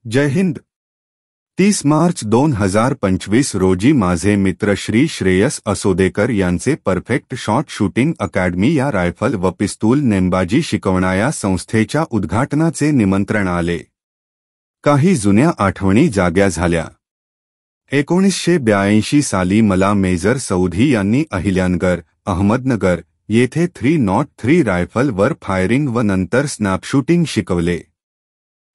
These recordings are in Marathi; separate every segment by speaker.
Speaker 1: जय हिंद। 30 मार्च 2025 रोजी माझे मित्र श्री श्रेयस असोदेकर यांचे परफेक्ट शॉट शूटिंग अकॅडमी या रायफल व पिस्तूल नेमबाजी शिकवणाऱ्या संस्थेच्या उद्घाटनाचे निमंत्रण आले। काही जुन्या आठवणी जाग्या झाल्या। 1982 साली मला मेजर सौधी यांनी अहिल्यानगर, अहमदनगर येथे 303 रायफल वर फायरिंग व नंतर स्नॅपशूटिंग शिकवले।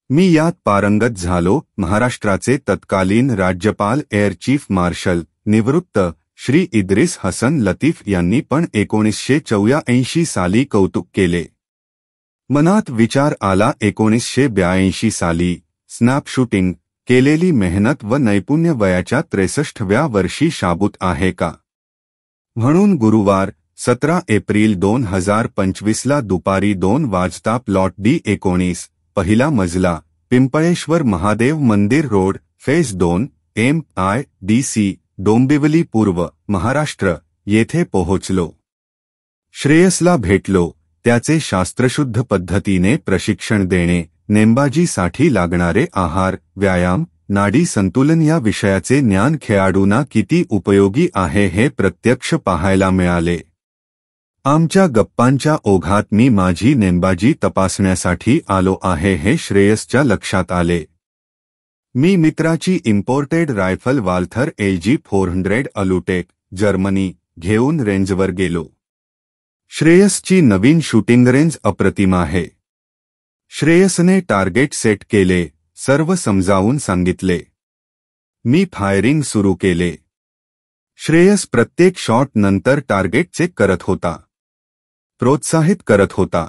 Speaker 1: मी यात पारंगत झालो। महाराष्ट्राचे तत्कालीन राज्यपाल एअर चीफ मार्शल निवृत्त श्री इद्रिस हसन लतीफ यांनी पण 1984 साली कौतुक केले। मनात विचार आला, 1982 साली स्नॅपशूटिंग केलेली मेहनत व नैपुण्य वयाच्या 63व्या वर्षी शाबूत आहे का? म्हणून गुरुवार 17 एप्रिल 2025 ला दुपारी 2 वाजता प्लॉट D19 पहिला मजला, पिंपळेश्वर महादेव मंदिर रोड, फेज 2, MIDC, डोंबिवली पूर्व, महाराष्ट्र येथे पोहोचलो। श्रेयसला भेटलो। त्याचे शास्त्रशुद्ध पद्धतीने प्रशिक्षण देणे, नेमबाजीसाठी लागणारे आहार, व्यायाम, नाडी संतुलन या विषयाचे ज्ञान खेळाडूंना किती उपयोगी आहे हे प्रत्यक्ष पाहायला मिळाले। आमच्या गप्पांच्या ओघात मी माझी नेमबाजी तपासण्यासाठी आलो आहे हे श्रेयसच्या लक्षात आले। मी मित्राची इम्पोर्टेड रायफल वाल्थर LG 400 अलुटेक, जर्मनी घेऊन रेंजवर गेलो। श्रेयसची नवीन शूटिंग रेंज अप्रतिम आहे। श्रेयसने टार्गेट सेट केले, सर्व समजावून सांगितले। मी फायरिंग सुरू केले। श्रेयस प्रत्येक शॉट नंतर टार्गेट चेक करत होता, प्रोत्साहित करत होता।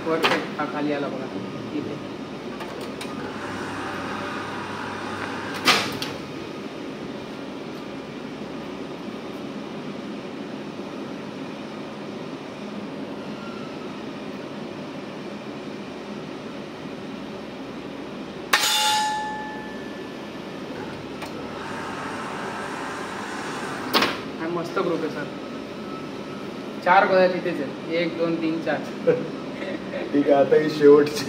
Speaker 2: परफेक्ट खाली आला बघा इथे। मस्त ग्रुप आहे सर। 4 गोळ्या तिथेच आहेत, 1 2 3 4।
Speaker 3: ठीक आहे, आता ही शेवटची।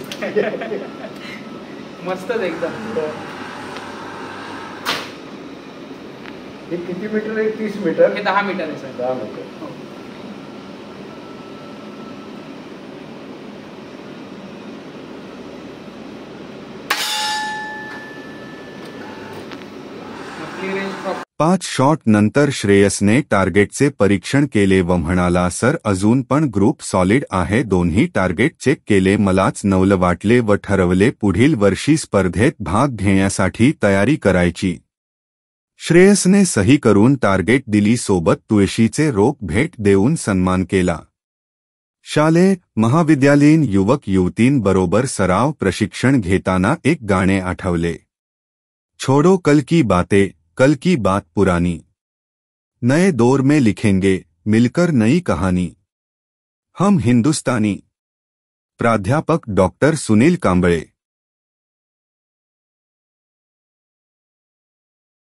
Speaker 2: मस्तच एकदम।
Speaker 3: हे किती मीटर आहे? 30 मीटर?
Speaker 2: हे 10 मीटर आहे सर।
Speaker 3: 10 मीटर।
Speaker 2: रेंज
Speaker 1: 5 शॉट नंतर श्रेयसने टार्गेटचे परीक्षण केले व म्हणाला, सर अजून पण ग्रुप सॉलिड आहे। दोन्ही टार्गेट चेक केले, मलाच नवल वाटले व ठरवले पुढील वर्षी स्पर्धेत भाग घेण्यासाठी तयारी करायची। श्रेयसने सही करून टार्गेट दिली, सोबत तुळशीचे रोप भेट देऊन सन्मान केला। शालेय महाविद्यालयीन युवक युवतींबरोबर सराव प्रशिक्षण घेताना एक गाणे आठवले। छोड़ो कल की बातें, कल की बात पुरानी, नए दौर में लिखेंगे मिलकर नई कहानी, हम हिंदुस्तानी। प्राध्यापक डॉक्टर सुनील कांबळे।